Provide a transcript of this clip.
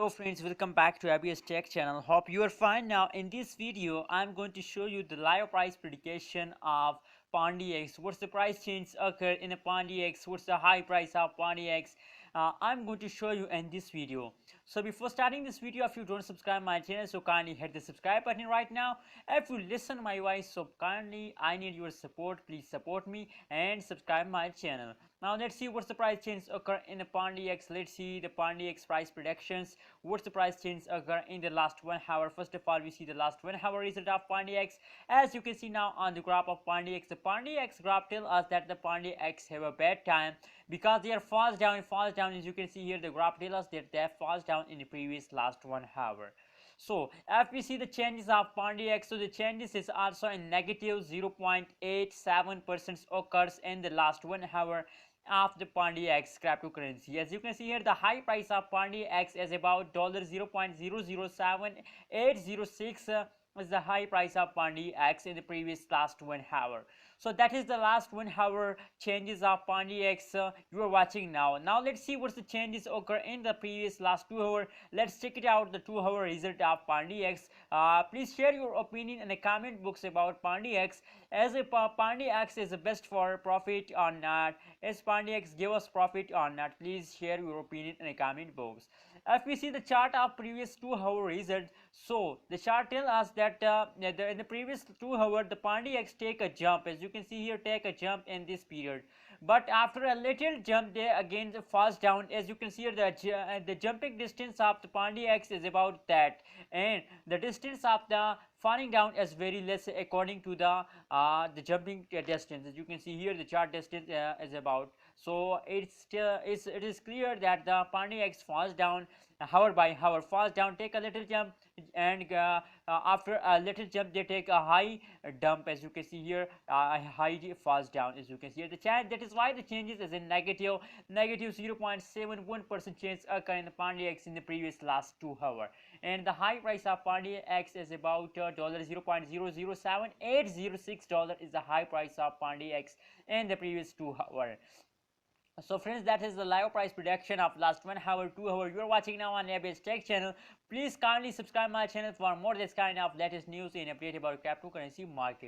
Hello friends, welcome back to ABS Tech channel. Hope you are fine. Now in this video I'm going to show you the live price prediction of Pundix. What's the price change occur in a Pundix? What's the high price of Pundix? I'm going to show you in this video. So before starting this video, if you don't subscribe my channel, so kindly hit the subscribe button right now. If you listen my voice, so kindly I need your support. Please support me and subscribe my channel. Now let's see what's the price change occur in the Pundix. Let's see the Pundix price predictions. What's the price change occur in the last 1 hour? First of all, we see the last 1 hour result of Pundix. As you can see now on the graph of Pundix, the Pundix graph tells us that the Pundix have a bad time because they are falls down. As you can see here, the graph tells us that they falls down in the previous last 1 hour. So if we see the changes of Pundix, so the changes is also in negative 0.87% occurs in the last 1 hour of the Pundix cryptocurrency. As you can see here, the high price of Pundix is about $0.007806 is the high price of Pundix in the previous last 1 hour. So that is the last 1 hour changes of Pundix you are watching now. Now let's see what's the changes occur in the previous last 2 hour. Let's check it out, the 2 hour result of Pundix. Please share your opinion in the comment box about Pundix. As a Pundix is the best for profit or not, as Pundix give us profit or not, please share your opinion in the comment box. If we see the chart of previous 2 hour result, so the chart tells us that in the previous 2 hour the Pundix take a jump. As you can see here, take a jump in this period, but after a little jump they again falls down. As you can see here, the jumping distance of the Pundix is about that, and the distance of the falling down is very less according to the jumping distance. As you can see here, the chart distance is about, so it is clear that the Pundix falls down hour by hour, falls down, take a little jump, and after a little jump they take a high dump. As you can see here, a high falls down. As you can see here, the change, that is why the changes is in negative 0.71% change occur in the Pundix in the previous last 2 hour, and the high price of Pundix is about $0.007806 is the high price of Pundix in the previous 2 hour. So friends, that is the live price prediction of last 1 hour, 2 hour. You are watching now on ABS Tech channel. Please kindly subscribe my channel for more this kind of latest news and update about cryptocurrency market.